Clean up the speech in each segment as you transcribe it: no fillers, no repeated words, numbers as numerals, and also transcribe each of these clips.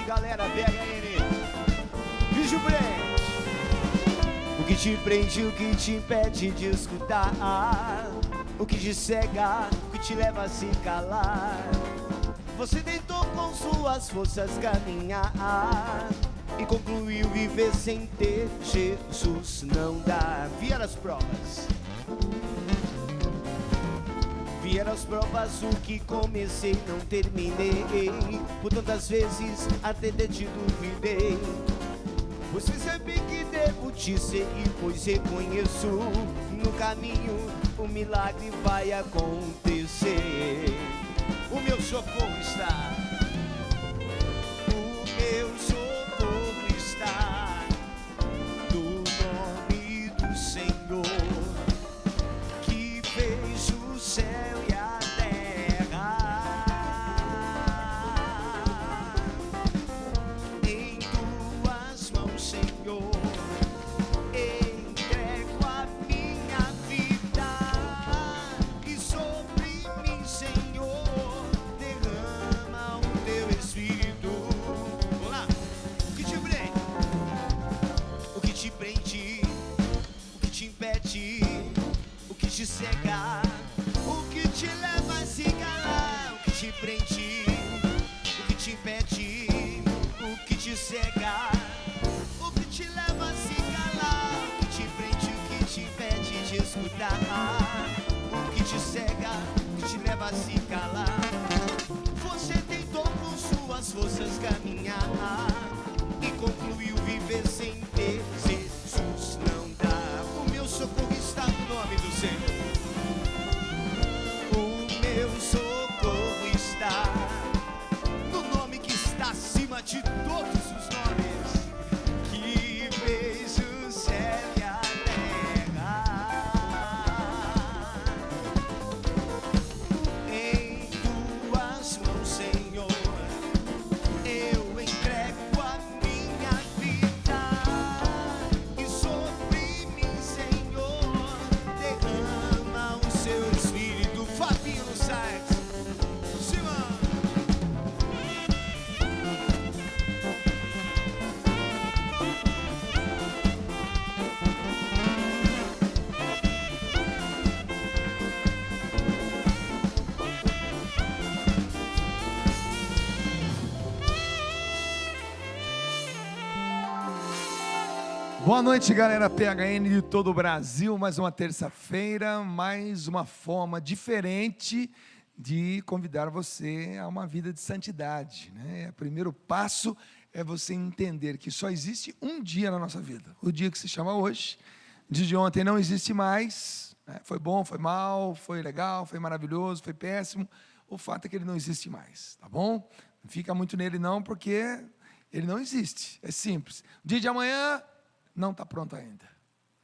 galera, PHN. Bicho prende. O que te prende, o que te impede de escutar, o que te cega, o que te leva a se calar. Você tentou com suas forças caminhar e concluiu viver sem ter Jesus. Não dá. Vieram as provas. Vieram as provas, o que comecei não terminei. Por tantas vezes até de te duvidei. Pois percebi que devo te seguir, pois reconheço no caminho o milagre vai acontecer. O meu socorro está. O meu socorro está no nome do Senhor, que fez o céu e a terra. Em tuas mãos, Senhor, entrego a minha vida, e sobre mim, Senhor, derrama o teu Espírito. Vamos lá. O que te prende? O que te prende? O que te impede? O que te cega? O que te leva a se calar? O que te prende? O que te impede? O que te cega? O que te leva a se calar? O que te prende? O que te impede de escutar? O que te cega? O que te leva a se calar? Você tentou com suas forças caminhar e concluiu viver sem ter Jesus. Não dá. O meu socorro está no nome do Senhor. O meu socorro está no nome que está acima de todos os nomes, que fez o céu e a terra. Em tuas mãos, Senhor, eu entrego a minha vida, e sobre mim, Senhor, derrama o seu Espírito. Fabinho no site. Simão. Boa noite, galera PHN de todo o Brasil. Mais uma terça-feira, mais uma forma diferente de convidar você a uma vida de santidade, né? O primeiro passo é você entender que só existe um dia na nossa vida, o dia que se chama hoje. O dia de ontem não existe mais, né? Foi bom, foi mal, foi legal, foi maravilhoso, foi péssimo. O fato é que ele não existe mais, tá bom? Não fica muito nele não, porque ele não existe, é simples. O dia de amanhã não está pronto ainda.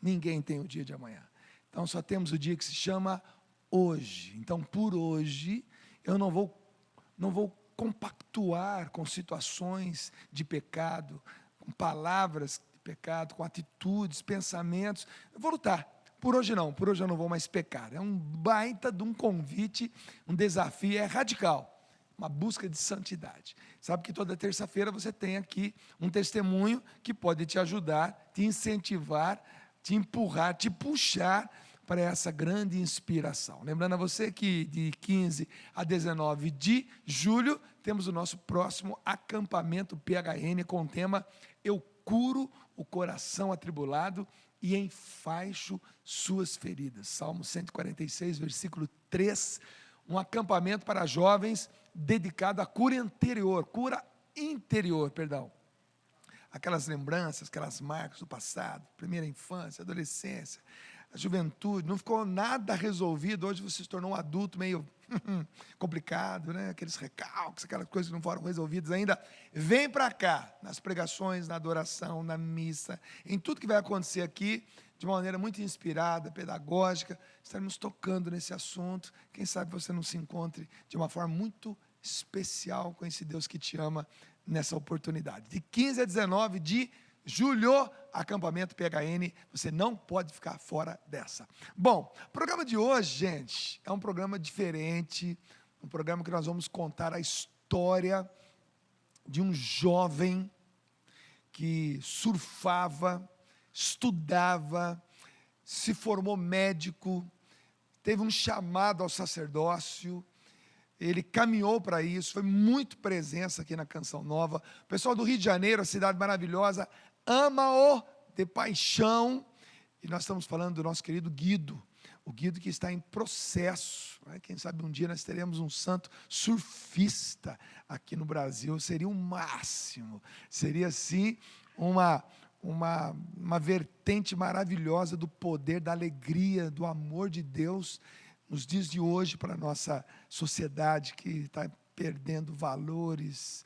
Ninguém tem o dia de amanhã. Então só temos o dia que se chama hoje. Então por hoje eu não vou compactuar com situações de pecado, com palavras de pecado, com atitudes, pensamentos. Eu vou lutar. Por hoje não, por hoje eu não vou mais pecar. É um baita de um convite, um desafio, é radical. Uma busca de santidade. Sabe que toda terça-feira você tem aqui um testemunho que pode te ajudar, te incentivar, te empurrar, te puxar para essa grande inspiração. Lembrando a você que de 15 a 19 de julho temos o nosso próximo acampamento PHN com o tema Eu curo o coração atribulado e enfaixo suas feridas. Salmo 146, versículo 3. Um acampamento para jovens dedicado à cura interior, perdão. Aquelas lembranças, aquelas marcas do passado, primeira infância, adolescência, a juventude, não ficou nada resolvido. Hoje você se tornou um adulto meio complicado, né? Aqueles recalques, aquelas coisas que não foram resolvidas ainda. Vem para cá, nas pregações, na adoração, na missa, em tudo que vai acontecer aqui, de uma maneira muito inspirada, pedagógica, estaremos tocando nesse assunto. Quem sabe você não se encontre de uma forma muito especial com esse Deus que te ama nessa oportunidade. De 15 a 19 de julho, acampamento PHN, você não pode ficar fora dessa. Bom, o programa de hoje, gente, é um programa diferente, um programa que nós vamos contar a história de um jovem que surfava, estudava, se formou médico, teve um chamado ao sacerdócio, ele caminhou para isso, foi muito presença aqui na Canção Nova. O pessoal do Rio de Janeiro, a cidade maravilhosa, ama-o de paixão. E nós estamos falando do nosso querido Guido, o Guido que está em processo. Quem sabe um dia nós teremos um santo surfista aqui no Brasil, seria o máximo. Seria, assim, uma vertente maravilhosa do poder, da alegria, do amor de Deus nos dias de hoje para a nossa sociedade que está perdendo valores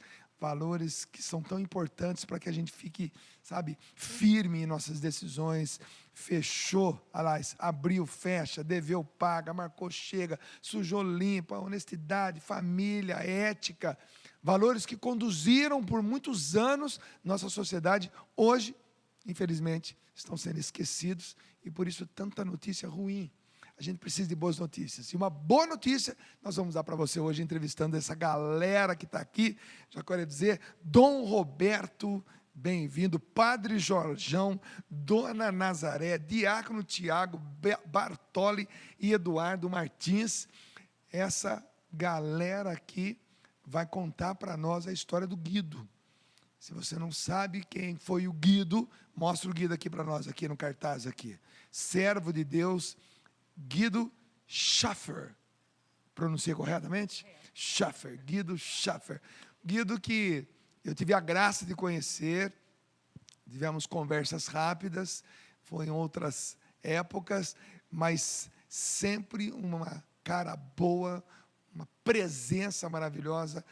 que são tão importantes para que a gente fique, sabe, firme em nossas decisões. Fechou, aliás, abriu, fecha, deveu, paga, marcou, chega, sujou, limpa, honestidade, família, ética, valores que conduziram por muitos anos nossa sociedade, hoje, infelizmente, estão sendo esquecidos, e por isso tanta notícia ruim. A gente precisa de boas notícias. E uma boa notícia nós vamos dar para você hoje, entrevistando essa galera que está aqui. Já quero dizer, Dom Roberto, bem-vindo, Padre Jorjão, Dona Nazaré, Diácono Tiago, Bartoli e Eduardo Martins. Essa galera aqui vai contar para nós a história do Guido. Se você não sabe quem foi o Guido, mostra o Guido aqui para nós, aqui no cartaz aqui. Servo de Deus, Guido Schaffer, pronunciei corretamente? Schaffer, Guido Schaffer. Guido que eu tive a graça de conhecer, tivemos conversas rápidas, foi em outras épocas, mas sempre uma cara boa, uma presença maravilhosa.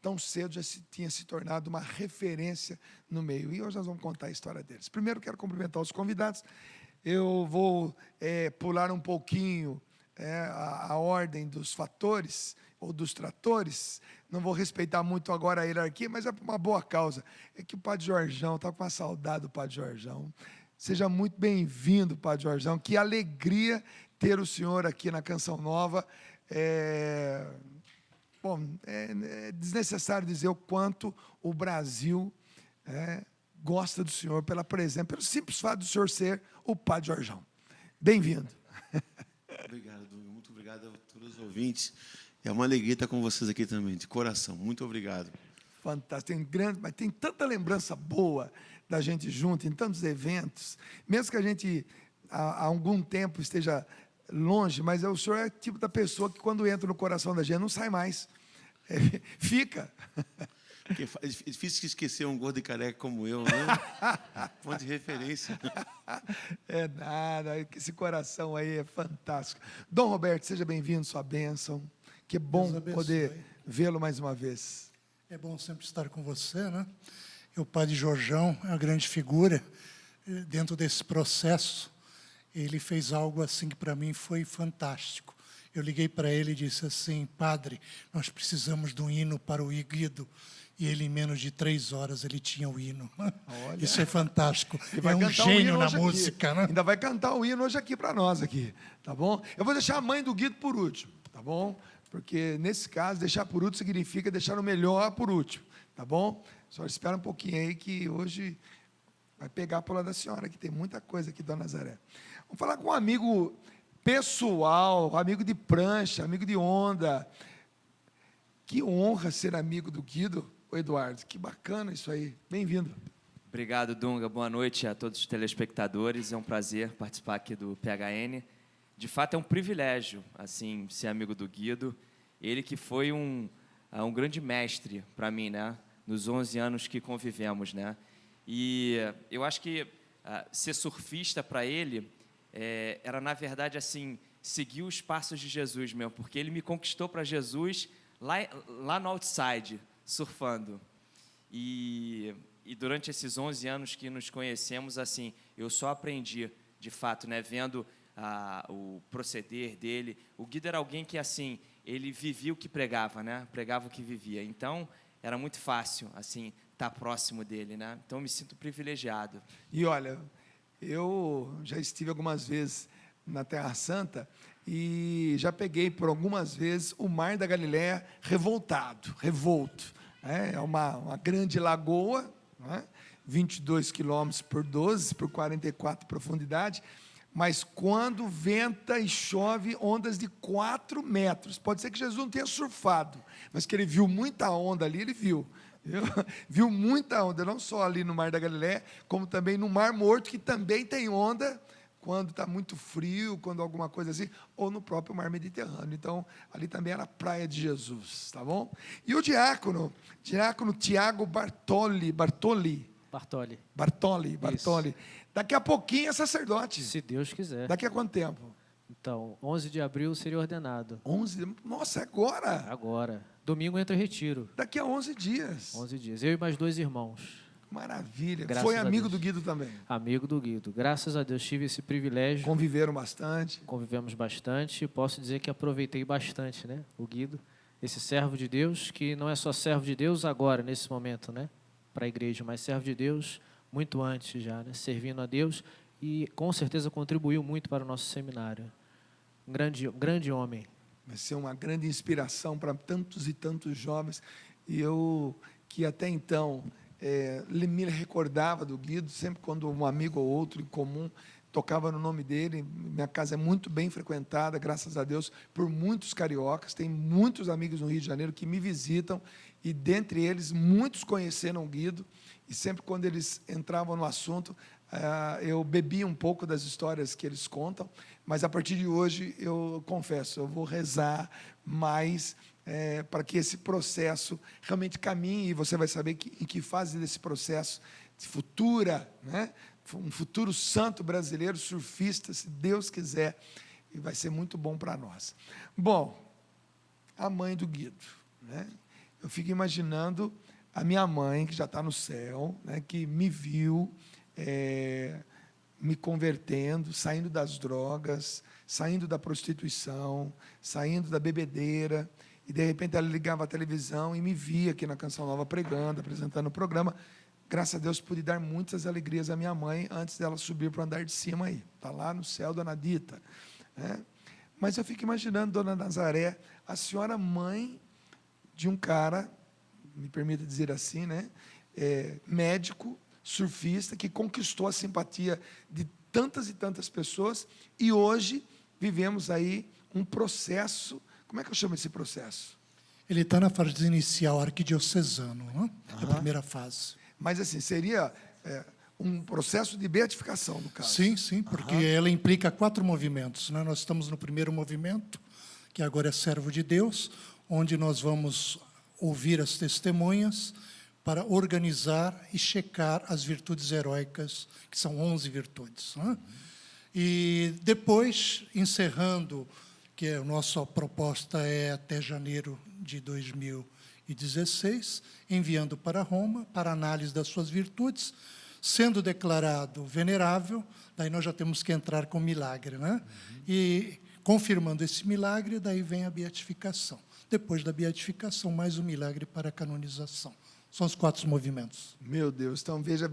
Tão cedo já tinha se tornado uma referência no meio. E hoje nós vamos contar a história deles. Primeiro quero cumprimentar os convidados. Eu vou pular um pouquinho a ordem dos fatores ou dos tratores. Não vou respeitar muito agora a hierarquia, mas é por uma boa causa. É que o Padre Jorjão, estava com uma saudade do Padre Jorjão. Seja muito bem-vindo, Padre Jorjão. Que alegria ter o senhor aqui na Canção Nova. Bom, é desnecessário dizer o quanto o Brasil gosta do senhor pela presença, pelo simples fato do senhor ser o Padre Jorjão. Bem-vindo. Obrigado, Dunga. Muito obrigado a todos os ouvintes. É uma alegria estar com vocês aqui também, de coração. Muito obrigado. Fantástico. Mas tem tanta lembrança boa da gente junto, em tantos eventos. Mesmo que a gente, há algum tempo, esteja longe, mas o senhor é o tipo da pessoa que, quando entra no coração da gente, não sai mais. Fica. Porque é difícil esquecer um gordo e careca como eu, né? Ponto de referência. É nada, esse coração aí é fantástico. Dom Roberto, seja bem-vindo, sua bênção. Que bom poder vê-lo mais uma vez. É bom sempre estar com você, né? E o Padre Jorjão é uma grande figura dentro desse processo. Ele fez algo assim que para mim foi fantástico. Eu liguei para ele e disse assim: Padre, nós precisamos de um hino para o Guido. E ele, em menos de 3 horas, ele tinha o hino. Olha, isso é fantástico. É um gênio na música, né? Ainda vai cantar o hino hoje aqui para nós, aqui, tá bom? Eu vou deixar a mãe do Guido por último, tá bom? Porque, nesse caso, deixar por último significa deixar o melhor por último, tá bom? Só espera um pouquinho aí, que hoje vai pegar para o lado da senhora, que tem muita coisa aqui, Dona Nazaré. Vamos falar com um amigo pessoal, amigo de prancha, amigo de onda. Que honra ser amigo do Guido. Ô Eduardo, que bacana isso aí. Bem-vindo. Obrigado, Dunga. Boa noite a todos os telespectadores. É um prazer participar aqui do PHN. De fato, é um privilégio, assim, ser amigo do Guido. Ele que foi um grande mestre para mim, né? Nos 11 anos que convivemos, né? E eu acho que ser surfista para ele era, na verdade, assim, seguir os passos de Jesus mesmo, porque ele me conquistou para Jesus lá no outside, surfando. E durante esses 11 anos que nos conhecemos, assim, eu só aprendi, de fato, né, vendo o proceder dele. O Guido era alguém que, assim, ele vivia o que pregava, né? Pregava o que vivia. Então, era muito fácil, assim, estar próximo dele, né? Então, eu me sinto privilegiado. E olha, eu já estive algumas vezes na Terra Santa e já peguei por algumas vezes o Mar da Galileia revolto, né? É uma grande lagoa, né? 22 quilômetros por 12, por 44 de profundidade, mas quando venta e chove, ondas de 4 metros. Pode ser que Jesus não tenha surfado, mas que ele viu muita onda ali, ele viu. Viu muita onda, não só ali no Mar da Galileia, como também no Mar Morto, que também tem onda, quando está muito frio, quando alguma coisa assim, ou no próprio Mar Mediterrâneo. Então, ali também era a praia de Jesus, tá bom? E o diácono Tiago Bartoli. Daqui a pouquinho é sacerdote. Se Deus quiser. Daqui a quanto tempo? Então, 11 de abril seria ordenado. 11? Nossa, agora? Agora. Domingo entra retiro. Daqui a 11 dias. 11 dias. Eu e mais 2 irmãos. Maravilha. Graças Foi a amigo Deus. do Guido também. Amigo do Guido. Graças a Deus tive esse privilégio. Conviveram bastante. Convivemos bastante. Posso dizer que aproveitei bastante, né? O Guido, esse servo de Deus, que não é só servo de Deus agora, nesse momento, né? Para a igreja, mas servo de Deus muito antes já, né? Servindo a Deus e com certeza contribuiu muito para o nosso seminário. Um grande homem. Vai ser uma grande inspiração para tantos e tantos jovens. E eu, que até então me recordava do Guido, sempre quando um amigo ou outro em comum tocava no nome dele. Minha casa é muito bem frequentada, graças a Deus, por muitos cariocas. Tem muitos amigos no Rio de Janeiro que me visitam, e dentre eles, muitos conheceram o Guido, e sempre quando eles entravam no assunto, eu bebia um pouco das histórias que eles contam, mas a partir de hoje, eu confesso, eu vou rezar mais para que esse processo realmente caminhe, e você vai saber em que fase desse processo futura, né? Um futuro santo brasileiro, surfista, se Deus quiser, e vai ser muito bom para nós. Bom, a mãe do Guido, né? Eu fico imaginando a minha mãe, que já está no céu, né, que me viu me convertendo, saindo das drogas, saindo da prostituição, saindo da bebedeira, e de repente ela ligava a televisão e me via aqui na Canção Nova pregando, apresentando o programa. Graças a Deus pude dar muitas alegrias à minha mãe antes dela subir para o andar de cima aí. Está lá no céu, dona Dita, né? Mas eu fico imaginando, dona Nazaré, a senhora mãe de um cara, me permita dizer assim, né? Médico, surfista, que conquistou a simpatia de tantas e tantas pessoas, e hoje vivemos aí um processo. Como é que eu chamo esse processo? Ele está na fase inicial arquidiocesano, né? É a primeira fase. Mas assim, seria um processo de beatificação, no caso. Sim, sim, porque ela implica 4 movimentos, né? Nós estamos no primeiro movimento, que agora é servo de Deus, onde nós vamos ouvir as testemunhas para organizar e checar as virtudes heróicas, que são 11 virtudes, né? E depois, encerrando, que a nossa proposta é até janeiro de 2016, enviando para Roma, para análise das suas virtudes, sendo declarado venerável, daí nós já temos que entrar com milagre, né? E confirmando esse milagre, daí vem a beatificação. Depois da beatificação, mais um milagre para a canonização. São os 4 movimentos. Meu Deus, então veja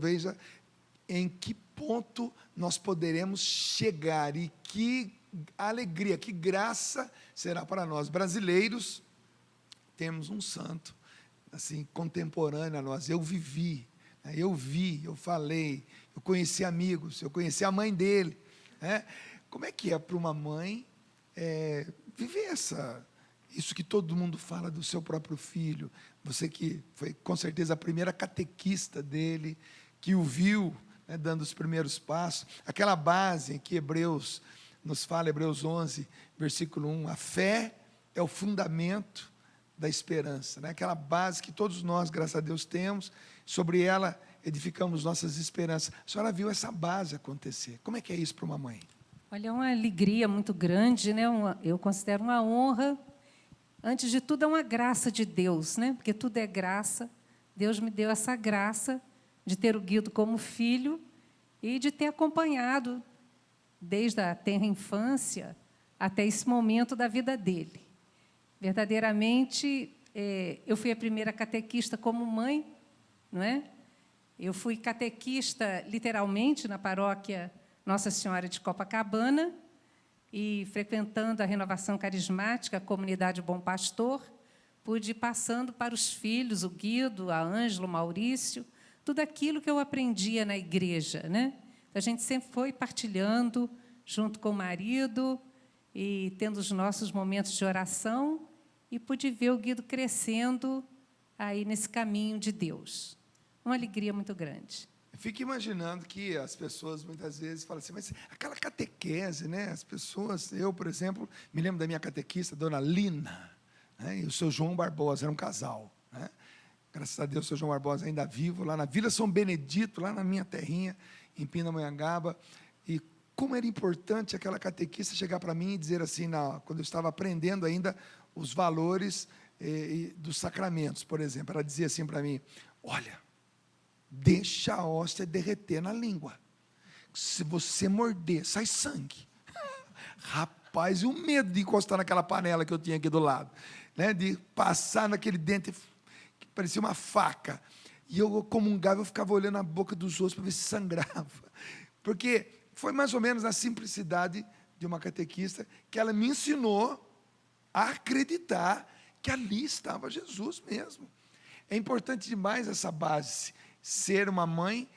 em que ponto nós poderemos chegar, e que alegria, que graça será para nós brasileiros. Temos um santo assim contemporâneo a nós. Eu vivi, né? Eu vi, eu falei, eu conheci amigos, eu conheci a mãe dele, né? Como é que é para uma mãe viver isso que todo mundo fala do seu próprio filho? Você que foi com certeza a primeira catequista dele, que o viu, né, dando os primeiros passos, aquela base que Hebreus nos fala, Hebreus 11, versículo 1, a fé é o fundamento da esperança, né? Aquela base que todos nós, graças a Deus, temos, sobre ela edificamos nossas esperanças. A senhora viu essa base acontecer. Como é que é isso para uma mãe? Olha, é uma alegria muito grande, né? Eu considero uma honra. Antes de tudo, é uma graça de Deus, né? Porque tudo é graça. Deus me deu essa graça de ter o Guido como filho e de ter acompanhado desde a tenra infância até esse momento da vida dele. Verdadeiramente, eu fui a primeira catequista como mãe, não é? Eu fui catequista, literalmente, na paróquia Nossa Senhora de pude ir passando para os filhos, o Guido, a Ângela, o Maurício, tudo aquilo que eu aprendia na igreja, né? A gente sempre foi partilhando junto com o marido e tendo os nossos momentos de oração, e pude ver o Guido crescendo aí nesse caminho de Deus. Uma alegria muito grande. Fico imaginando que as pessoas muitas vezes falam assim, mas aquela catequese, né? As pessoas, eu, por exemplo, me lembro da minha catequista, dona Lina, né? E o seu João Barbosa, era um casal, né? Graças a Deus, o seu João Barbosa ainda vivo, lá na Vila São Benedito, lá na minha terrinha, em Pindamonhangaba. E como era importante aquela catequista chegar para mim e dizer assim, quando eu estava aprendendo ainda os valores dos sacramentos, por exemplo, ela dizia assim para mim, olha, deixa a hóstia derreter na língua. Se você morder, sai sangue. Rapaz, e o medo de encostar naquela panela que eu tinha aqui do lado, né? De passar naquele dente que parecia uma faca. E eu comungava, eu ficava olhando a boca dos outros para ver se sangrava. Porque foi mais ou menos na simplicidade de uma catequista que ela me ensinou a acreditar que ali estava Jesus mesmo. É importante demais essa base, ser uma mãe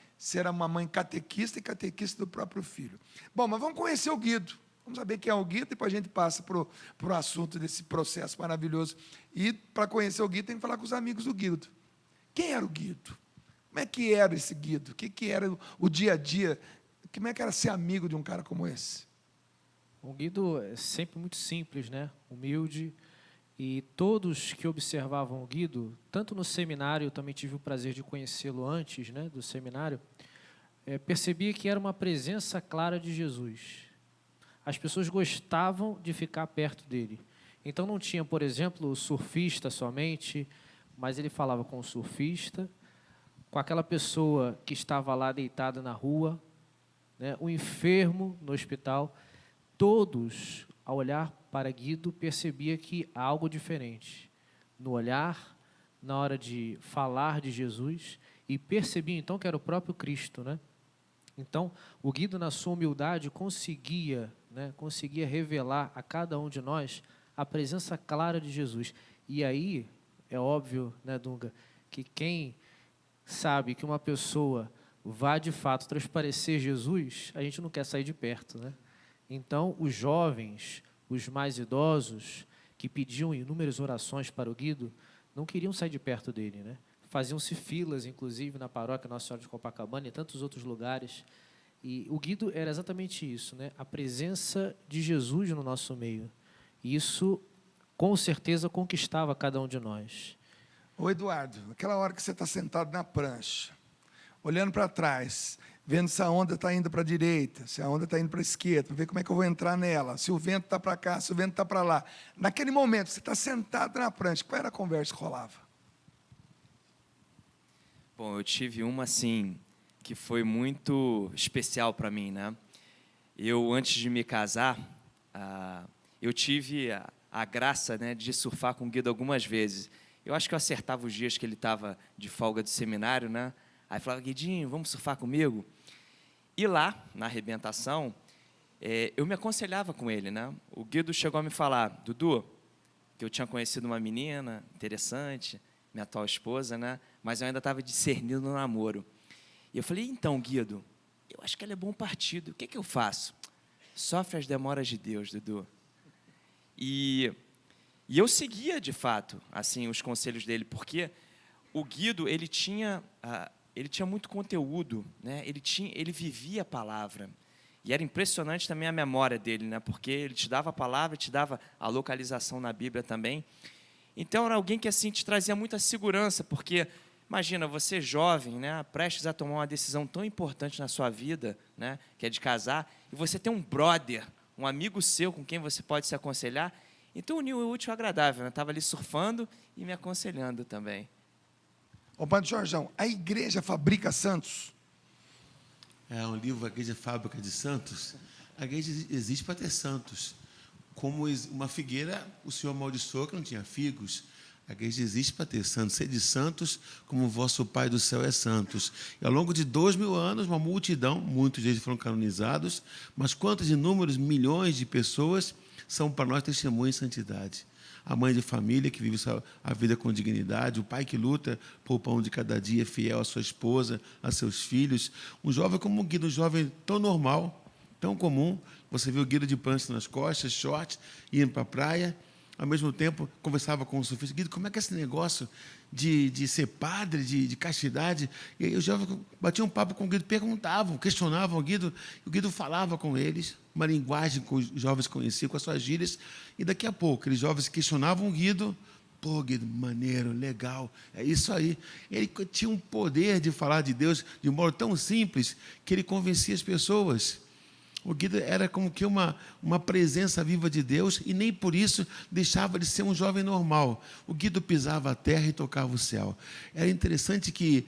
catequista e catequista do próprio filho. Bom, mas vamos conhecer o Guido. Vamos saber quem é o Guido, depois a gente passa para o assunto desse processo maravilhoso. E para conhecer o Guido, tem que falar com os amigos do Guido. Quem era o Guido? Como é que era esse Guido? O que era o dia a dia? Como é que era ser amigo de um cara como esse? O Guido é sempre muito simples, né? Humilde. E todos que observavam o Guido, tanto no seminário, eu também tive o prazer de conhecê-lo antes, né, do seminário, percebia que era uma presença clara de Jesus. As pessoas gostavam de ficar perto dele. Então não tinha, por exemplo, o surfista somente, mas ele falava com o surfista, com aquela pessoa que estava lá deitada na rua, né, o enfermo no hospital. Todos, ao olhar para Guido, percebia que há algo diferente no olhar, na hora de falar de Jesus, e percebia então que era o próprio Cristo, né? Então, o Guido, na sua humildade, conseguia revelar a cada um de nós a presença clara de Jesus. E aí, é óbvio, né, Dunga, que quem sabe que uma pessoa vai de fato transparecer Jesus, a gente não quer sair de perto, né? Então, os jovens, os mais idosos, que pediam inúmeras orações para o Guido, não queriam sair de perto dele, né? Faziam-se filas, inclusive, na paróquia Nossa Senhora de Copacabana e em tantos outros lugares. E o Guido era exatamente isso, né? A presença de Jesus no nosso meio. E isso, com certeza, conquistava cada um de nós. Ô Eduardo, aquela hora que você está sentado na prancha, olhando para trás, vendo se a onda está indo para a direita, se a onda está indo para a esquerda, ver como é que eu vou entrar nela, se o vento está para cá, se o vento está para lá. Naquele momento, você está sentado na prancha, qual era a conversa que rolava? Bom, eu tive uma, assim, que foi muito especial para mim, né? Eu, antes de me casar, eu tive a graça, né, de surfar com o Guido algumas vezes. Eu acho que eu acertava os dias que ele estava de folga do seminário, né? Aí falava, Guidinho, vamos surfar comigo? E lá, na arrebentação, eu me aconselhava com ele, né? O Guido chegou a me falar, Dudu, que eu tinha conhecido uma menina interessante, minha atual esposa, né? Mas eu ainda estava discernindo no namoro. E eu falei, então, Guido, eu acho que ela é bom partido, o que eu faço? Sofre as demoras de Deus, Dudu. E eu seguia, de fato, assim, os conselhos dele, porque o Guido, ele tinha muito conteúdo, né? Ele vivia a palavra. E era impressionante também a memória dele, né? Porque ele te dava a palavra, te dava a localização na Bíblia também. Então, era alguém que assim, te trazia muita segurança, porque, imagina, você jovem, né, prestes a tomar uma decisão tão importante na sua vida, né, que é de casar, e você tem um brother, um amigo seu com quem você pode se aconselhar. Então, uniu o útil ao agradável, né? Estava ali surfando e me aconselhando também. Ô, Padre Jorjão, a igreja fabrica santos? É um livro, A Igreja Fábrica de Santos. A igreja existe para ter santos. Como uma figueira, o Senhor amaldiçoou que não tinha figos. A igreja existe para ter santos. Sede santos, como o vosso Pai do céu é santos. E ao longo de 2000 anos, uma multidão, muitos deles foram canonizados, mas quantos inúmeros milhões de pessoas são para nós testemunhas de santidade. A mãe de família que vive a vida com dignidade, o pai que luta por pão de cada dia, fiel à sua esposa, a seus filhos. Um jovem como o Guido, um jovem tão normal, tão comum. Você viu o Guido de pança nas costas, short, indo para a praia. Ao mesmo tempo, conversava com o sufista. Guido, como é que é esse negócio de ser padre, de castidade? E aí os jovens batiam um papo com o Guido, perguntavam, questionavam o Guido falava com eles, uma linguagem que os jovens conheciam, com as suas gírias, e daqui a pouco, aqueles jovens questionavam o Guido, pô, Guido, maneiro, legal, é isso aí. Ele tinha um poder de falar de Deus de um modo tão simples que ele convencia as pessoas. O Guido era como que uma presença viva de Deus e nem por isso deixava de ser um jovem normal. O Guido pisava a terra e tocava o céu. Era interessante que,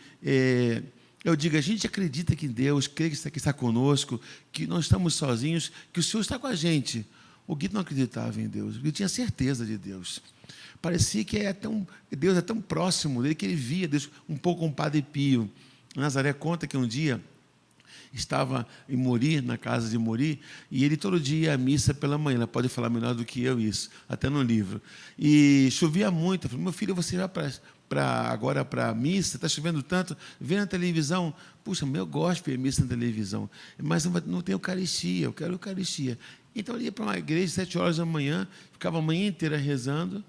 eu digo, a gente acredita que Deus, crê que está conosco, que não estamos sozinhos, que o Senhor está com a gente. O Guido não acreditava em Deus, ele tinha certeza de Deus. Parecia que Deus é tão próximo dele que ele via Deus, um pouco como o Padre Pio. Nazaré conta que um dia estava em Mori, na casa de Mori, e ele todo dia ia à missa pela manhã. Ela pode falar melhor do que eu isso, até no livro. E chovia muito. Eu falei, meu filho, você vai agora para a missa? Está chovendo tanto? Vê na televisão. Puxa, eu gosto de ver missa na televisão, mas não tem Eucaristia, eu quero Eucaristia. Então ele ia para uma igreja às 7 horas da manhã, ficava a manhã inteira rezando,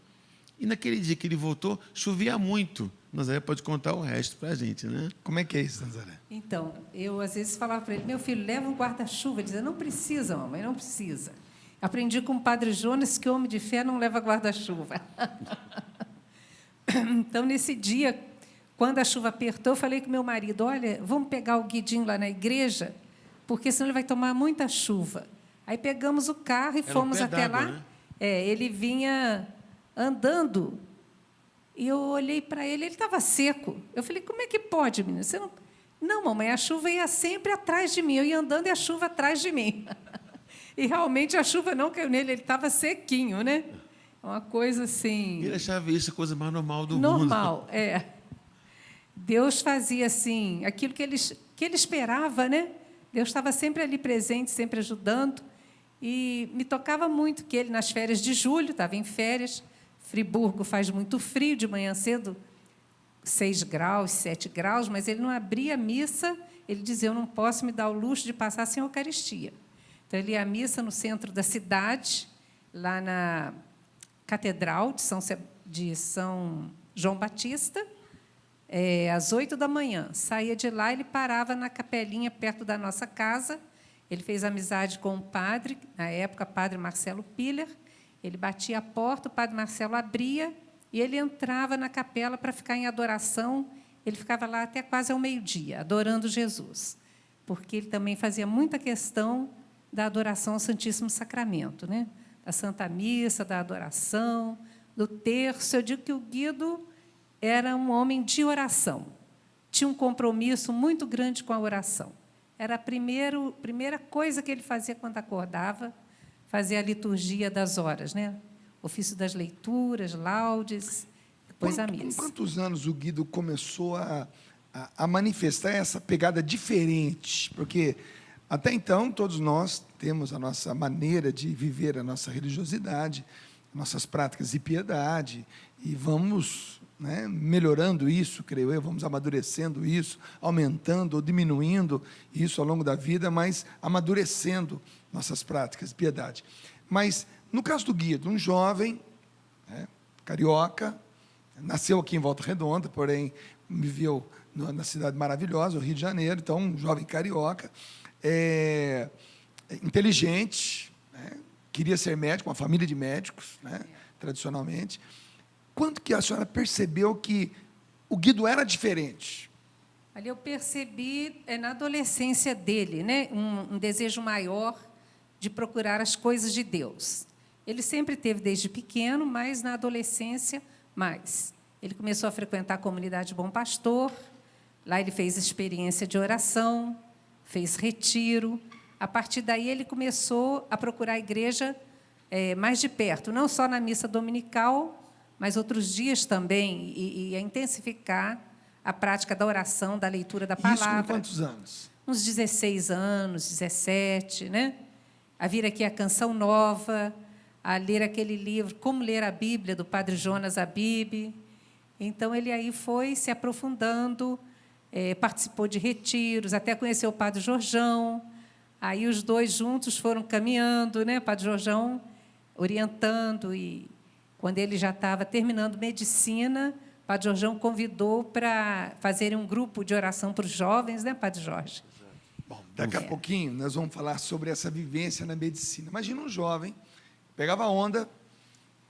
e naquele dia que ele voltou, chovia muito. Nazaré pode contar o resto para a gente, né? Como é que é isso, Nazaré? Então, eu às vezes falava para ele, meu filho, leva um guarda-chuva. Ele dizia, não precisa, mamãe, não precisa. Aprendi com o padre Jonas que homem de fé não leva guarda-chuva. Então, nesse dia, quando a chuva apertou, eu falei com meu marido, olha, vamos pegar o Guidinho lá na igreja, porque senão ele vai tomar muita chuva. Aí pegamos o carro e fomos até lá. Né? Ele vinha andando. E eu olhei para ele, ele estava seco. Eu falei, como é que pode, menina? Você não... Não, mamãe, a chuva ia sempre atrás de mim. Eu ia andando e a chuva atrás de mim. E realmente a chuva não caiu nele, ele estava sequinho, né? Uma coisa assim... Ele achava isso a coisa mais normal do mundo. Normal, é. Deus fazia assim, aquilo que ele esperava, né? Deus estava sempre ali presente, sempre ajudando. E me tocava muito que ele, nas férias de julho, estava em férias. Friburgo faz muito frio, de manhã cedo, 6 graus, 7 graus, mas ele não abria a missa, ele dizia, eu não posso me dar o luxo de passar sem Eucaristia. Então, ele ia à missa no centro da cidade, lá na Catedral de São João Batista, às 8 da manhã. Saía de lá, ele parava na capelinha perto da nossa casa, ele fez amizade com o padre, na época, padre Marcelo Piller. Ele batia a porta, o padre Marcelo abria e ele entrava na capela para ficar em adoração. Ele ficava lá até quase ao meio-dia, adorando Jesus, porque ele também fazia muita questão da adoração ao Santíssimo Sacramento, né? Da Santa Missa, da adoração, do terço. Eu digo que o Guido era um homem de oração, tinha um compromisso muito grande com a oração. Era a primeira coisa que ele fazia quando acordava, fazer a liturgia das horas, né? Ofício das leituras, laudes, depois a missa. Com quantos anos o Guido começou a manifestar essa pegada diferente? Porque, até então, todos nós temos a nossa maneira de viver a nossa religiosidade, nossas práticas de piedade, e vamos, né, melhorando isso, creio eu, vamos amadurecendo isso, aumentando ou diminuindo isso ao longo da vida, mas amadurecendo nossas práticas de piedade. Mas, no caso do Guido, um jovem, né, carioca, nasceu aqui em Volta Redonda, porém viveu na cidade maravilhosa, o Rio de Janeiro, então um jovem carioca, inteligente, né, queria ser médico, uma família de médicos, né, tradicionalmente. Quando que a senhora percebeu que o Guido era diferente? Ali eu percebi, na adolescência dele, né, um desejo maior de procurar as coisas de Deus. Ele sempre teve desde pequeno, mas na adolescência, mais. Ele começou a frequentar a comunidade Bom Pastor, lá ele fez experiência de oração, fez retiro. A partir daí, ele começou a procurar a igreja mais de perto, não só na missa dominical, mas outros dias também, e a intensificar a prática da oração, da leitura da palavra. Isso com quantos anos? Uns 16 anos, 17, né? A vir aqui a Canção Nova, a ler aquele livro, Como Ler a Bíblia, do padre Jonas Abib. Então, ele aí foi se aprofundando, participou de retiros, até conheceu o padre Jorjão. Aí os dois juntos foram caminhando, né? O padre Jorjão orientando, e quando ele já estava terminando medicina, o padre Jorjão convidou para fazerem um grupo de oração para os jovens, né, padre Jorge? Bom, daqui a pouquinho nós vamos falar sobre essa vivência na medicina. Imagina um jovem, pegava onda,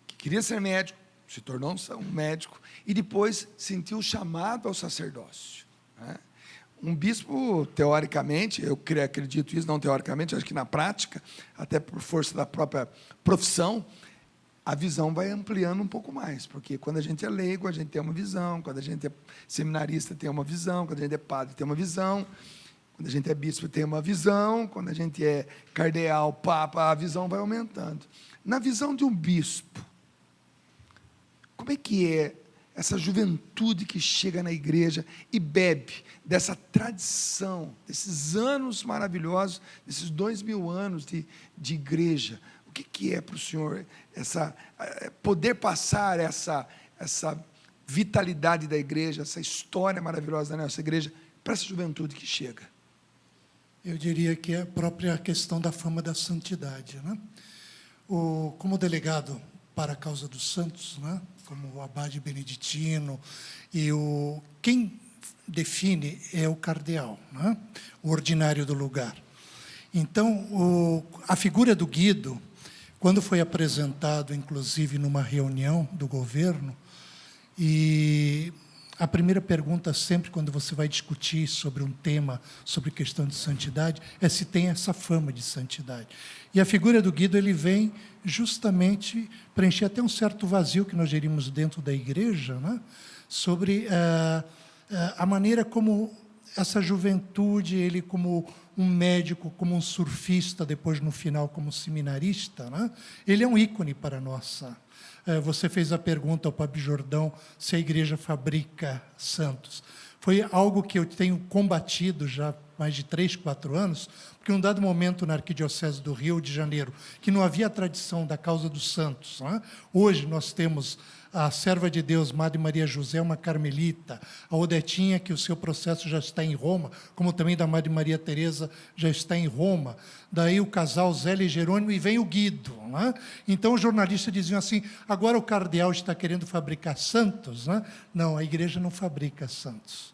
que queria ser médico, se tornou um médico, e depois sentiu o chamado ao sacerdócio, né? Um bispo, teoricamente, eu acredito isso, não teoricamente, acho que na prática, até por força da própria profissão, a visão vai ampliando um pouco mais, porque quando a gente é leigo, a gente tem uma visão, quando a gente é seminarista, tem uma visão, quando a gente é padre, tem uma visão, quando a gente é bispo, tem uma visão, quando a gente é cardeal, papa, a visão vai aumentando. Na visão de um bispo, como é que é essa juventude que chega na igreja e bebe dessa tradição, desses anos maravilhosos, desses 2000 anos de igreja? O que é para o senhor poder passar essa vitalidade da igreja, essa história maravilhosa da nossa igreja, para essa juventude que chega? Eu diria que é a própria questão da fama da santidade, né? Como delegado para a causa dos santos, né? Como o abade beneditino, e quem define é o cardeal, né? O ordinário do lugar. Então, a figura do Guido, quando foi apresentado, inclusive, numa reunião do governo, e a primeira pergunta sempre, quando você vai discutir sobre um tema, sobre questão de santidade, é se tem essa fama de santidade. E a figura do Guido, ele vem justamente preencher até um certo vazio que nós gerimos dentro da igreja, né? Sobre a maneira como essa juventude, ele como um médico, como um surfista, depois no final como seminarista, né? Ele é um ícone para a nossa. Você fez a pergunta ao Padre Jordão se a igreja fabrica santos. Foi algo que eu tenho combatido já há mais de 3, 4 anos, porque em um dado momento na Arquidiocese do Rio de Janeiro, que não havia a tradição da causa dos santos, né? Hoje nós temos a serva de Deus, Madre Maria José, uma carmelita, a Odetinha, que o seu processo já está em Roma, como também da Madre Maria Teresa já está em Roma, daí o casal Zélia e Jerônimo, e vem o Guido, né? Então os jornalistas diziam assim, agora o cardeal está querendo fabricar santos, né? Não, a igreja não fabrica santos.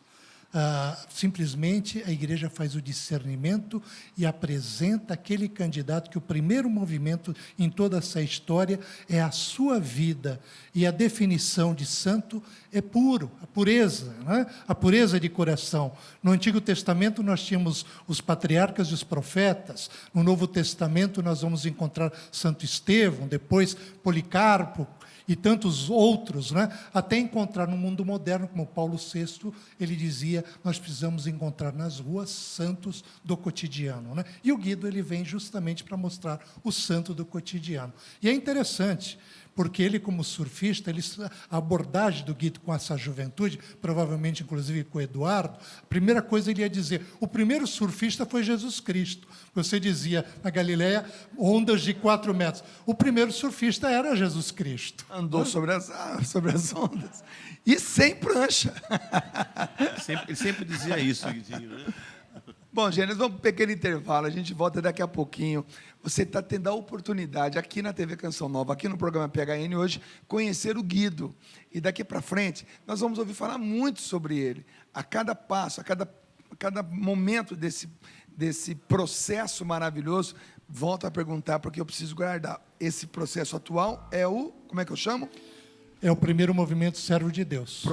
Simplesmente a igreja faz o discernimento e apresenta aquele candidato que o primeiro movimento em toda essa história é a sua vida, e a definição de santo é puro, a pureza, né? A pureza de coração. No Antigo Testamento nós tínhamos os patriarcas e os profetas, no Novo Testamento nós vamos encontrar Santo Estevão, depois Policarpo, e tantos outros, né? Até encontrar no mundo moderno, como Paulo VI, ele dizia, nós precisamos encontrar nas ruas santos do cotidiano, né? E o Guido, ele vem justamente para mostrar o santo do cotidiano. E é interessante, porque ele, como surfista, a abordagem do Guido com essa juventude, provavelmente, inclusive, com o Eduardo, a primeira coisa ele ia dizer, o primeiro surfista foi Jesus Cristo. Você dizia, na Galileia, ondas de 4 metros. O primeiro surfista era Jesus Cristo. Andou sobre as ondas. E sem prancha. Ele sempre dizia isso, Guidinho, né? Bom, gente, nós vamos para um pequeno intervalo, a gente volta daqui a pouquinho. Você está tendo a oportunidade, aqui na TV Canção Nova, aqui no programa PHN hoje, conhecer o Guido. E daqui para frente, nós vamos ouvir falar muito sobre ele. A cada passo, a cada momento desse processo maravilhoso, volto a perguntar, porque eu preciso guardar. Esse processo atual é como é que eu chamo? É o primeiro movimento servo de Deus.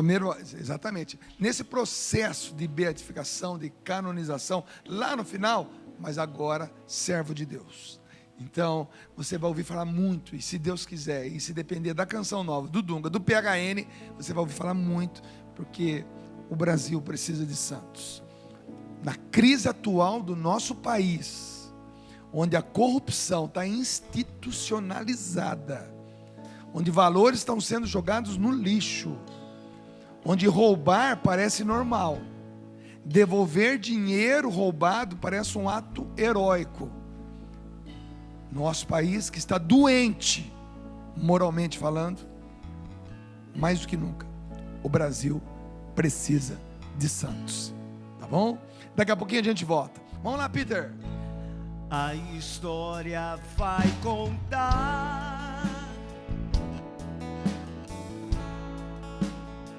Exatamente. Nesse processo de beatificação, de canonização, lá no final, mas agora servo de Deus. Então, você vai ouvir falar muito, e se Deus quiser, e se depender da Canção Nova, do Dunga, do PHN, você vai ouvir falar muito, porque o Brasil precisa de santos. Na crise atual do nosso país, onde a corrupção está institucionalizada, onde valores estão sendo jogados no lixo, onde roubar parece normal, devolver dinheiro roubado parece um ato heróico. Nosso país que está doente, moralmente falando, mais do que nunca, o Brasil precisa de santos. Tá bom? Daqui a pouquinho a gente volta. Vamos lá, Peter. A história vai contar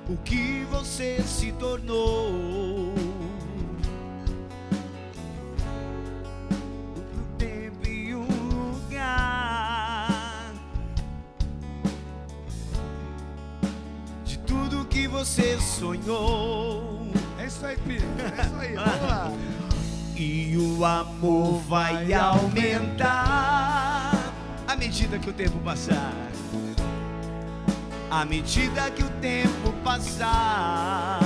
o que você se tornou. Um tempo e um lugar de tudo que você sonhou. É isso aí, Peter. É isso aí. Vamos lá. E o amor vai aumentar à medida que o tempo passar. À medida que o tempo passar.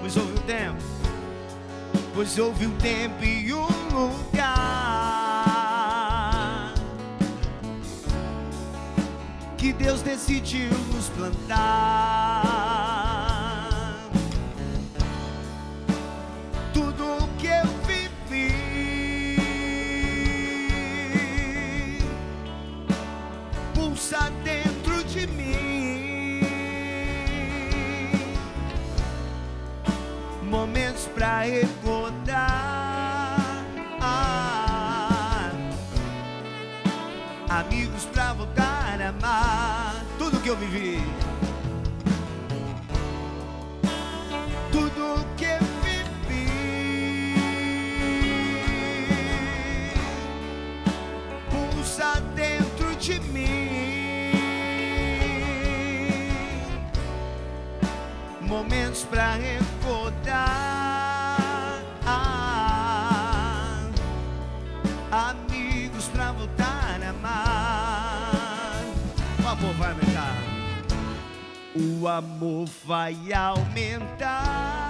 Pois houve o tempo. Pois houve um tempo e um lugar que Deus decidiu nos plantar. Dentro de mim, momentos pra recordar, amigos pra voltar a amar. Tudo que eu vivi, tudo que eu vivi, pulsa dentro de mim. Momentos pra recordar, amigos pra voltar a amar. O amor vai aumentar. O amor vai aumentar